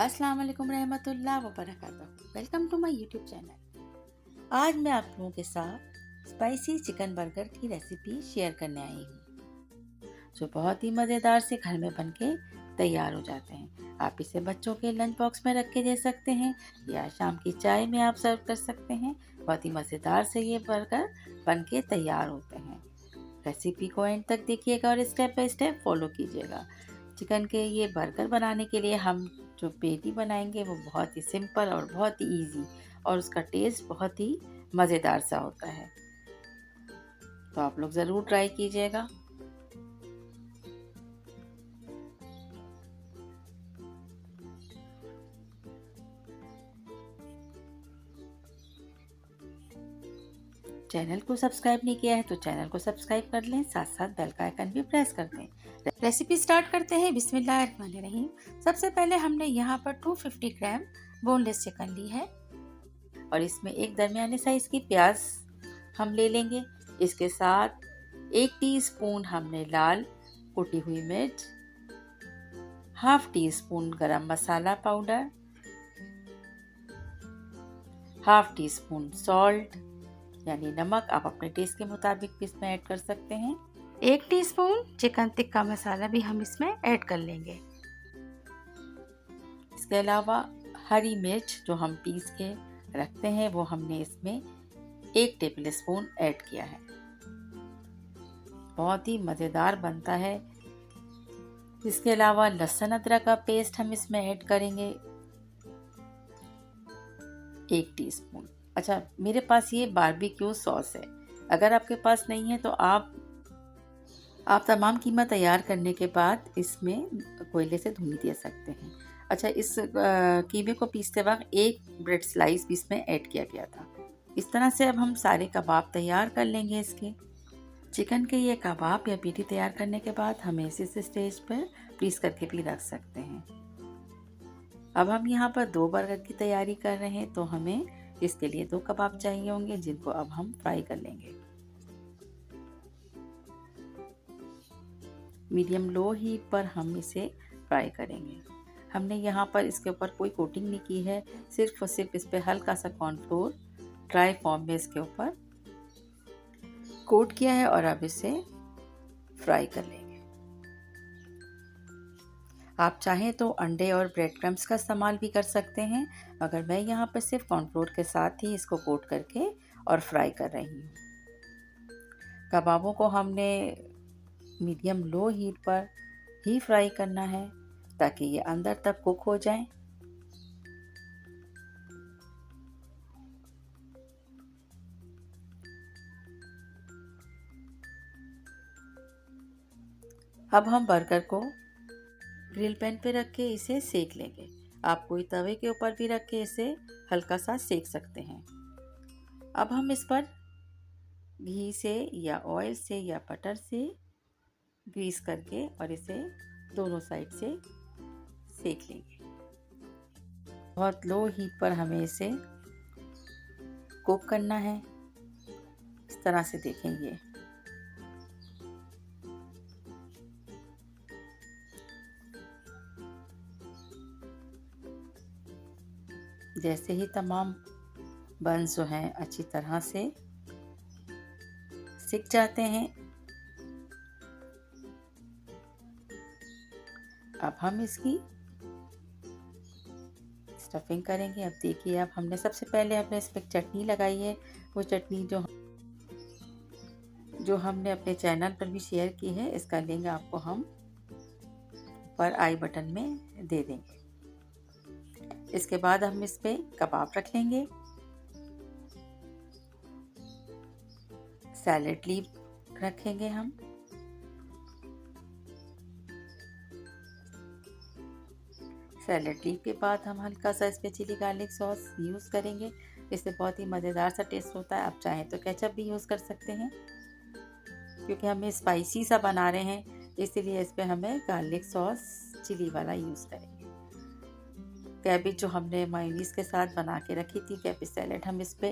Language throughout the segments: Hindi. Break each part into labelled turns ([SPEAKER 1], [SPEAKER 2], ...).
[SPEAKER 1] अस्सलाम वालेकुम रहमतुल्लाह व बरकातहू। Welcome to my YouTube channel. आज मैं आप लोगों के साथ स्पाइसी चिकन बर्गर की रेसिपी शेयर करने आई हूँ, जो बहुत ही मज़ेदार से घर में बनके तैयार हो जाते हैं। आप इसे बच्चों के लंच बॉक्स में रख के दे सकते हैं या शाम की चाय में आप सर्व कर सकते हैं। बहुत ही मज़ेदार से ये बर्गर बनके तैयार होते हैं। रेसिपी को एंड तक देखिएगा और स्टेप बाय स्टेप फॉलो कीजिएगा। चिकन के ये बर्गर बनाने के लिए हम जो पेटी बनाएंगे वो बहुत ही सिंपल और बहुत ही इजी, और उसका टेस्ट बहुत ही मज़ेदार सा होता है। तो आप लोग ज़रूर ट्राई कीजिएगा। चैनल को सब्सक्राइब नहीं किया है तो चैनल को सब्सक्राइब कर लें, साथ साथ बेल का आइकन भी प्रेस कर दें। रेसिपी स्टार्ट करते हैं। बिस्मिल्लाहिर्रहमानिर्रहीम। सबसे पहले हमने यहाँ पर 250 ग्राम बोनलेस चिकन ली है और इसमें एक दरमियाने साइज की प्याज हम ले लेंगे। इसके साथ 1 टीस्पून हमने लाल कुटी हुई मिर्च, half teaspoon garam masala powder, half teaspoon salt यानी नमक, आप अपने टेस्ट के मुताबिक भी इसमें ऐड कर सकते हैं। 1 टीस्पून चिकन टिक्का मसाला भी हम इसमें ऐड कर लेंगे। इसके अलावा हरी मिर्च जो हम पीस के रखते हैं वो हमने इसमें 1 टेबल स्पून ऐड किया है। बहुत ही मज़ेदार बनता है। इसके अलावा लहसुन अदरक का पेस्ट हम इसमें ऐड करेंगे 1 टीस्पून। अच्छा, मेरे पास ये बारबेक्यू सॉस है। अगर आपके पास नहीं है तो आप तमाम कीमा तैयार करने के बाद इसमें कोयले से धुनी दे सकते हैं। अच्छा, इस कीमे को पीसते वक्त एक ब्रेड स्लाइस भी इसमें ऐड किया गया था। इस तरह से अब हम सारे कबाब तैयार कर लेंगे। इसके चिकन के ये कबाब या पेटी तैयार करने के बाद हमें इस स्टेज पर पीस करके भी रख सकते हैं। अब हम यहाँ पर 2 बर्गर की तैयारी कर रहे हैं, तो हमें इसके लिए 2 कबाब चाहिए होंगे, जिनको अब हम फ्राई कर लेंगे। मीडियम लो हीट पर हम इसे फ्राई करेंगे। हमने यहाँ पर इसके ऊपर कोई कोटिंग नहीं की है, सिर्फ और सिर्फ इस पर हल्का सा कॉर्नफ्लोर ड्राई फॉर्म में इसके ऊपर कोट किया है और अब इसे फ्राई कर लेंगे। आप चाहें तो अंडे और ब्रेड क्रम्स का इस्तेमाल भी कर सकते हैं, मगर मैं यहाँ पर सिर्फ कॉर्नफ्लोर के साथ ही इसको कोट करके और फ्राई कर रही हूँ। कबाबों को हमने मीडियम लो हीट पर ही फ्राई करना है ताकि ये अंदर तक कुक हो जाएं। अब हम बर्गर को ग्रिल पैन पे रख के इसे सेक लेंगे। आप कोई तवे के ऊपर भी रख के इसे हल्का सा सेक सकते हैं। अब हम इस पर घी से या ऑयल से या बटर से ग्रीस करके और इसे दोनों साइड से सेक लेंगे। बहुत लो हीट पर हमें इसे कुक करना है। इस तरह से देखें, ये जैसे ही तमाम बंस जो हैं अच्छी तरह से सिक जाते हैं, अब हम इसकी स्टफिंग करेंगे। अब देखिए, अब हमने सबसे पहले अपने इस पर चटनी लगाई है। वो चटनी जो हमने अपने चैनल पर भी शेयर की है, इसका लिंक आपको हम ऊपर आई बटन में दे देंगे। इसके बाद हम इस पे कबाब रख लेंगे। सैलेड लीफ रखेंगे हम। सैलेड लीफ के बाद हम हल्का सा इस पे चिली गार्लिक सॉस यूज़ करेंगे। इससे बहुत ही मज़ेदार सा टेस्ट होता है। आप चाहें तो केचप भी यूज़ कर सकते हैं, क्योंकि हमें स्पाइसी सा बना रहे हैं, इसीलिए इस पे हमें गार्लिक सॉस चिली वाला यूज़ करेंगे। कैबेज जो हमने मायोनीज के साथ बना के रखी थी, कैबेज सैलेड हम इस पे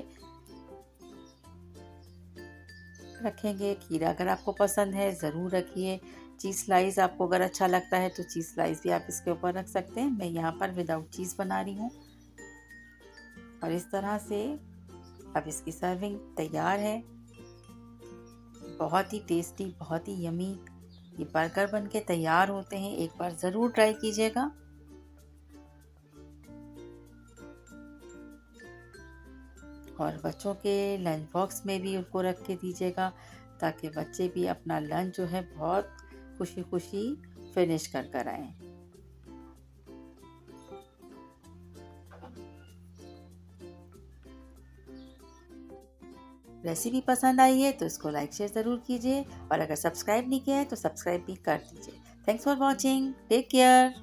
[SPEAKER 1] रखेंगे। खीरा अगर आपको पसंद है ज़रूर रखिए। चीज़ स्लाइस आपको अगर अच्छा लगता है तो चीज़ स्लाइस भी आप इसके ऊपर रख सकते हैं। मैं यहाँ पर विदाउट चीज़ बना रही हूँ और इस तरह से अब इसकी सर्विंग तैयार है। बहुत ही टेस्टी, बहुत ही यमी ये बर्गर बनके तैयार होते हैं। एक बार ज़रूर ट्राई कीजिएगा। और बच्चों के लंच बॉक्स में भी उनको रख के दीजिएगा ताकि बच्चे भी अपना लंच जो है बहुत खुशी खुशी फिनिश कर आएँ। रेसिपी पसंद आई है तो इसको लाइक शेयर ज़रूर कीजिए और अगर सब्सक्राइब नहीं किया है तो सब्सक्राइब भी कर दीजिए। Thanks for watching. Take care.